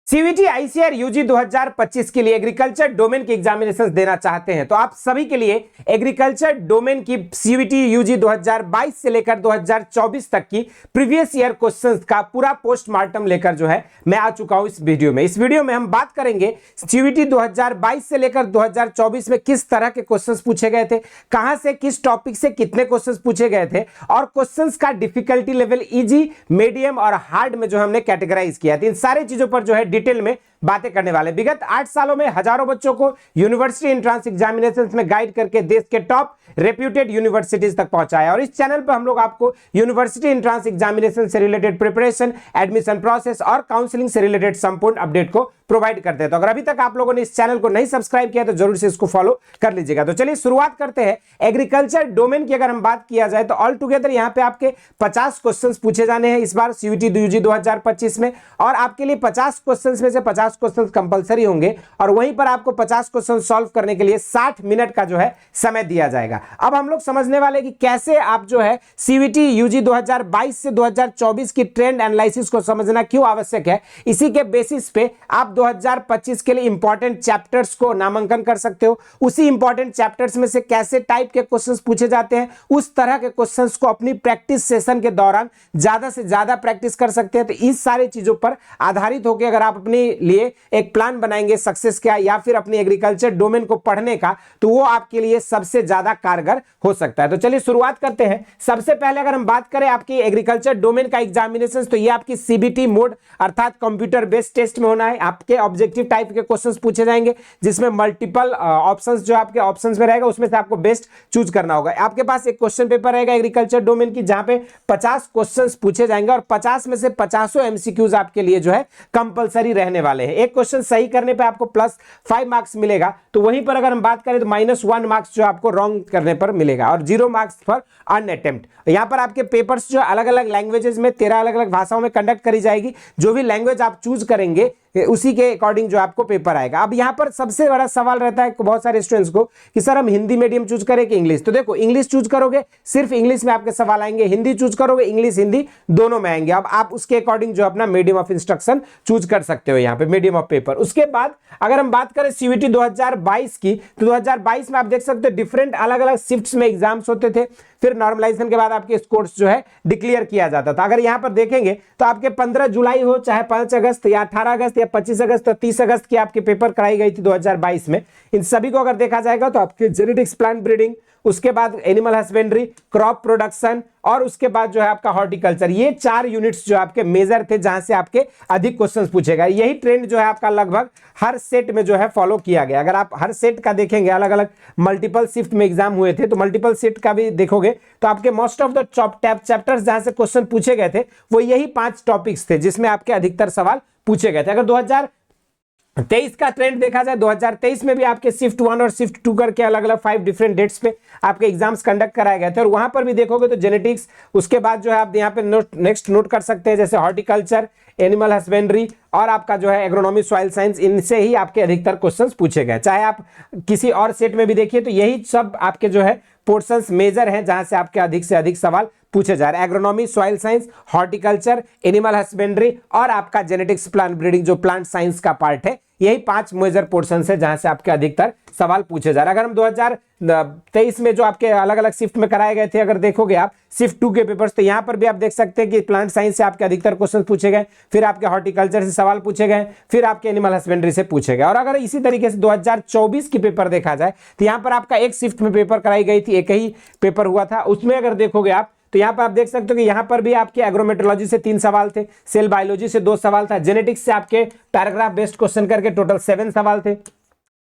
CVT ICR UG 2025 के लिए agriculture domain की एग्जामिनेशंस देना चाहते हैं तो आप सभी के लिए एग्रीकल्चर डोमेन की सीवीटी यूजी 2022 से लेकर 2024 तक की प्रीवियस ईयर क्वेश्चंस का पूरा पोस्टमार्टम लेकर जो है मैं आ चुका हूं इस वीडियो में। इस वीडियो में हम बात करेंगे सीवीटी 2022 से लेकर 2024 में किस तरह के क्वेश्चंस पूछे गए थे, कहां से किस टॉपिक से कितने क्वेश्चंस पूछे गए थे और क्वेश्चंस का डिफिकल्टी लेवल इजी, मीडियम और हार्ड में जो हमने कैटेगराइज किया था। इन सारी चीजों पर जो है डिटेल में बातें करने वाले। विगत 8 सालों में हजारों बच्चों को यूनिवर्सिटी एंट्रेंस एग्जामिनेशंस में गाइड करके देश के टॉप रेप्यूटेड यूनिवर्सिटीज तक पहुंचाया और इस चैनल पर हम लोग आपको यूनिवर्सिटी एंट्रेंस एग्जामिनेशन से रिलेटेड प्रिपरेशन, एडमिशन प्रोसेस और काउंसलिंग से रिलेटेड संपूर्ण अपडेट को प्रोवाइड करते हैं। तो अगर अभी तक आप लोगों ने इस चैनल को नहीं सब्सक्राइब किया तो जरूर से इसको फॉलो कर लीजिएगा। तो चलिए शुरुआत करते हैं। एग्रीकल्चर डोमेन की अगर हम बात किया जाए तो ऑल टुगेदर यहाँ पे आपके 50 क्वेश्चंस पूछे जाने हैं इस बार सीयूटी यूजी 2025 में और आपके लिए 50 क्वेश्चंस में से 50 क्वेश्चन कंपलसरी होंगे और वहीं पर आपको 50 क्वेश्चन सॉल्व करने के लिए 60 मिनट का जो है समय दिया जाएगा। अब हम लोग समझने वाले कि कैसे आप जो है सीवीटी यूजी 2022 से 2024 की ट्रेंड एनालिसिस को समझना क्यों आवश्यक है। इसी के बेसिस पे आप 2025 के लिए इंपॉर्टेंट चैप्टर्स को नामांकन कर सकते हो। उसी इंपॉर्टेंट चैप्टर्स में से कैसे टाइप के क्वेश्चंस पूछे जाते हैं, उस तरह के क्वेश्चंस को अपनी प्रैक्टिस सेशन के दौरान ज्यादा से ज्यादा प्रैक्टिस कर सकते हैं। तो इस सारी चीजों पर आधारित होकर अगर आप अपने लिए एक प्लान बनाएंगे सक्सेस का या फिर अपनी एग्रीकल्चर डोमेन को पढ़ने का तो वो आपके लिए सबसे ज्यादा कारगर हो सकता है। तो चलिए शुरुआत करते हैं। सबसे पहले अगर हम बात करें आपकी एग्रीकल्चर डोमेन का एग्जामिनेशन तो ये आपकी सीबीटी मोड अर्थात कंप्यूटर बेस्ड टेस्ट में होना है। आपके ऑब्जेक्टिव टाइप के क्वेश्चंस पूछे जाएंगे जिसमें मल्टीपल ऑप्शंस जो आपके ऑप्शंस में रहेगा उसमें से आपको बेस्ट चूज करना होगा। आपके पास एक क्वेश्चन पेपर रहेगा एग्रीकल्चर डोमेन की जहां पे 50 क्वेश्चंस पूछे जाएंगे और 50 में से 50 एमसीक्यूज आपके लिए जो है कंपलसरी रहने वाले हैं। एक क्वेश्चन सही करने पे आपको +5 मार्क्स मिलेगा तो वहीं पर अगर हम बात करें तो -1 मार्क्स जो आपको रॉन्ग करने पर मिलेगा और 0 मार्क्स फॉर अनअटेम्प्ट। यहां पर आपके पेपर्स जो अलग अलग लैंग्वेजेस में 13 अलग अलग भाषाओं में कंडक्ट करी जाएगी। जो भी लैंग्वेज आप चूज करेंगे उसी के अकॉर्डिंग जो आपको पेपर आएगा। अब यहां पर सबसे बड़ा सवाल रहता है बहुत सारे स्टूडेंट्स को कि सर हम हिंदी मीडियम चूज करें कि इंग्लिश। तो देखो इंग्लिश चूज करोगे सिर्फ इंग्लिश में आपके सवाल आएंगे, हिंदी चूज करोगे इंग्लिश हिंदी दोनों में आएंगे। अब आप उसके अकॉर्डिंग जो अपना मीडियम ऑफ इंस्ट्रक्शन चूज कर सकते हो यहाँ पे मीडियम ऑफ पेपर। उसके बाद अगर हम बात करें सीवीटी 2022 की तो 2022 में आप देख सकते हो डिफरेंट अलग अलग शिफ्ट्स में एग्जाम्स होते थे। फिर नॉर्मलाइजेशन के बाद आपके स्कोर्स जो है डिक्लेयर किया जाता था। अगर यहां पर देखेंगे तो आपके 15 जुलाई हो चाहे 5 अगस्त या 18 अगस्त या 25 अगस्त या 30 अगस्त की आपके पेपर कराई गई थी 2022 में। इन सभी को अगर देखा जाएगा तो आपके जेनेटिक्स, प्लांट ब्रीडिंग, उसके बाद एनिमल हस्बेंड्री, क्रॉप प्रोडक्शन और उसके बाद जो है आपका हॉर्टिकल्चर, ये 4 यूनिट्स जो आपके मेजर थे जहां से आपके अधिक क्वेश्चंस पूछे गए। यही ट्रेंड जो है आपका लगभग हर सेट में जो है फॉलो किया गया। अगर आप हर सेट का देखेंगे अलग अलग मल्टीपल शिफ्ट में एग्जाम हुए थे तो मल्टीपल शिफ्ट का भी देखोगे तो आपके मोस्ट ऑफ द चैप्टर्स जहां से क्वेश्चन पूछे गए थे वो यही 5 टॉपिक्स थे जिसमें आपके अधिकतर सवाल पूछे गए थे। अगर 2023 का ट्रेंड देखा जाए 2023 में भी आपके शिफ्ट 1 और शिफ्ट 2 करके अलग अलग 5 डिफरेंट डेट्स पे आपके एग्जाम्स कंडक्ट कराए गए थे और वहां पर भी देखोगे तो जेनेटिक्स, उसके बाद जो है आप यहाँ पे नेक्स्ट नोट कर सकते हैं जैसे हॉर्टिकल्चर, एनिमल हस्बेंड्री और आपका जो है एग्रोनॉमी, सॉइल साइंस, इनसे ही आपके अधिकतर क्वेश्चंस पूछे गए। चाहे आप किसी और सेट में भी देखिए तो यही सब आपके जो है पोर्शंस मेजर हैं जहां से आपके अधिक से अधिक सवाल पूछे जा रहे हैं। Agronomy, soil science, horticulture, animal husbandry और आपका जेनेटिक्स, प्लांट ब्रीडिंग जो प्लांट साइंस का पार्ट है, यही 5 मेजर पोर्शन है जहां से आपके अधिकतर सवाल पूछे जा रहे हैं। अगर हम 2023 में जो आपके अलग अलग शिफ्ट में कराए गए थे अगर देखोगे आप शिफ्ट 2 के पेपर्स तो यहां पर भी आप देख सकते हैं कि प्लांट साइंस से आपके अधिकतर क्वेश्चन पूछे गए, फिर आपके हॉर्टिकल्चर से सवाल पूछे गए, फिर आपके एनिमल हस्बेंड्री से पूछे गए। और अगर इसी तरीके से 2024 की पेपर देखा जाए तो यहां पर आपका एक शिफ्ट में पेपर कराई गई थी, एक ही पेपर हुआ था। उसमें अगर देखोगे आप तो यहां पर आप देख सकते हो कि यहां पर भी आपके एग्रोमेट्रोलॉजी से 3 सवाल थे, सेल बायोलॉजी से 2 सवाल था, जेनेटिक्स से आपके पैराग्राफ बेस्ड क्वेश्चन करके टोटल 7 सवाल थे,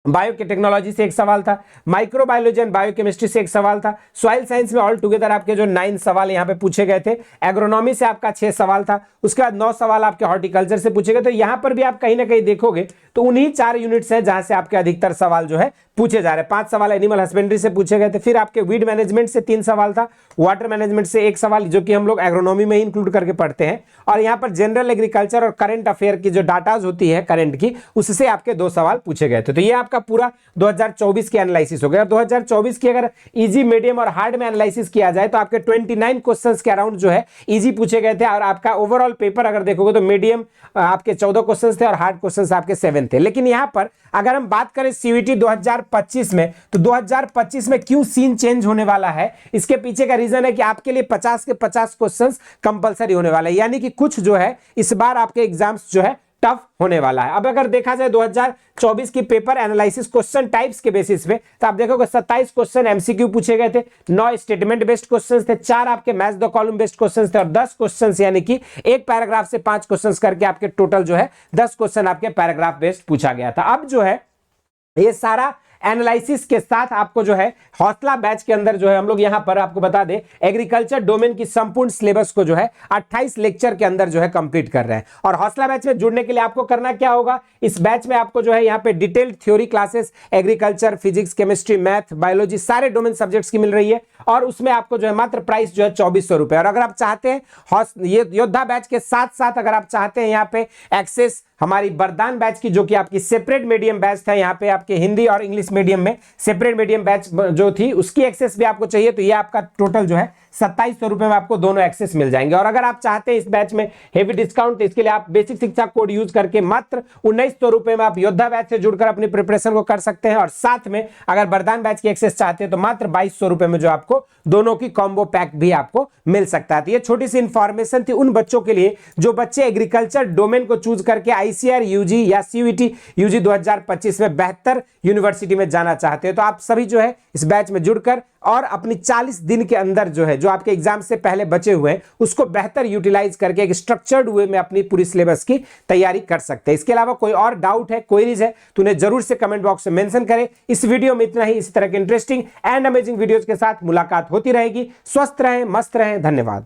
बायो के टेक्नोलॉजी से 1 सवाल था, माइक्रोबायोलॉजी एंड बायोकेमिस्ट्री से 1 सवाल था, सॉइल साइंस में ऑल टुगेदर आपके जो 9 सवाल यहां पे पूछे गए थे, एग्रोनॉमी से आपका 6 सवाल था, उसके बाद 9 सवाल आपके हॉर्टिकल्चर से पूछे गए। तो यहां पर भी आप कहीं ना कहीं देखोगे तो उन्हीं 4 यूनिट्स हैं जहां से आपके अधिकतर सवाल जो है पूछे जा रहे हैं। 5 सवाल एनिमल हस्बेंड्री से पूछे गए थे, फिर आपके वीड मैनेजमेंट से 3 सवाल था, वाटर मैनेजमेंट से 1 सवाल जो कि हम लोग एग्रोनॉमी में ही इंक्लूड करके पढ़ते हैं, और यहाँ पर जनरल एग्रीकल्चर और करंट अफेयर की जो डाटाज होती है करंट की उससे आपके 2 सवाल पूछे गए थे। तो ये आपका आपका पूरा 2024 की एनालिसिस हो गया। 2024 की अगर इजी, मीडियम और हार्ड में एनालिसिस किया जाए तो आपके 29 क्वेश्चंस के अराउंड जो है इजी पूछे गए थे, और आपका ओवरऑल पेपर अगर देखोगे तो मीडियम आपके 14 क्वेश्चंस थे और हार्ड क्वेश्चंस आपके 7 थे। लेकिन यहां पर अगर हम बात करें सीयूईटी 2025 में, तो 2025 में क्यों सीन चेंज होने वाला है, इसके पीछे का रीजन है कि आपके लिए 50 के 50 क्वेश्चंस कंपलसरी होने वाला है, यानी कि कुछ जो है इस बार आपके एग्जाम्स जो है टफ होने वाला है। अब अगर देखा जाए 2024 की पेपर एनालिसिस क्वेश्चन टाइप्स के बेसिस पे, तो आप देखोगे 27 क्वेश्चन एमसीक्यू पूछे गए थे, 9 स्टेटमेंट बेस्ड क्वेश्चंस थे, 4 आपके match the column based questions थे और 10 क्वेश्चंस यानी कि एक पैराग्राफ से 5 क्वेश्चंस करके आपके टोटल जो है 10 क्वेश्चन आपके पैराग्राफ बेस्ड पूछा गया था। अब जो है ये सारा एनालिसिस के साथ आपको जो है हौसला बैच के अंदर जो है हम लोग यहां पर आपको बता दें एग्रीकल्चर डोमेन की संपूर्ण सिलेबस को जो है 28 लेक्चर के अंदर जो है कंप्लीट कर रहे हैं। और हौसला बैच में जुड़ने के लिए आपको करना क्या होगा, इस बैच में आपको जो है यहां पे detailed theory classes agriculture, physics, chemistry, math, biology सारे डोमेन सब्जेक्ट्स की मिल रही है, और उसमें आपको जो है मात्र प्राइस जो है 2400 रुपए। और अगर आप चाहते हैं ये योद्धा बैच के साथ साथ अगर आप चाहते हैं यहाँ पे एक्सेस हमारी वरदान बैच की, जो कि आपकी सेपरेट मीडियम बैच था, यहाँ पे आपके हिंदी और इंग्लिश मीडियम में सेपरेट मीडियम बैच जो थी उसकी एक्सेस भी आपको चाहिए, तो ये आपका टोटल जो है 2700 रुपए में आपको दोनों एक्सेस मिल जाएंगे। और अगर आप चाहते हैं इस बैच में हेवी डिस्काउंट, तो इसके लिए आप बेसिक शिक्षा कोड यूज करके मात्र 1900 रुपए में आप योद्धा बैच से जुड़कर अपनी प्रिपरेशन को कर सकते हैं। और साथ में अगर वरदान बैच की एक्सेस चाहते हैं तो मात्र 2200 रुपए में जो आपको दोनों की कॉम्बो पैक भी आपको मिल सकता है। तो ये छोटी सी इंफॉर्मेशन थी उन बच्चों के लिए जो बच्चे एग्रीकल्चर डोमेन को चूज करके आईसीआर यूजी या सीयूईटी यूजी 2025 में बेहतर यूनिवर्सिटी में जाना चाहते हैं। तो आप सभी जो है इस बैच में जुड़कर और अपनी 40 दिन के अंदर जो है जो आपके एग्जाम से पहले बचे हुए हैं उसको बेहतर यूटिलाइज करके एक स्ट्रक्चर्ड वे में अपनी पूरी सिलेबस की तैयारी कर सकते हैं। इसके अलावा कोई और डाउट है, क्वेरीज है, तो उन्हें जरूर से कमेंट बॉक्स में मेंशन करें। इस वीडियो में इतना ही। इस तरह के इंटरेस्टिंग एंड अमेजिंग वीडियोज के साथ मुलाकात होती रहेगी। स्वस्थ रहें, मस्त रहें। धन्यवाद।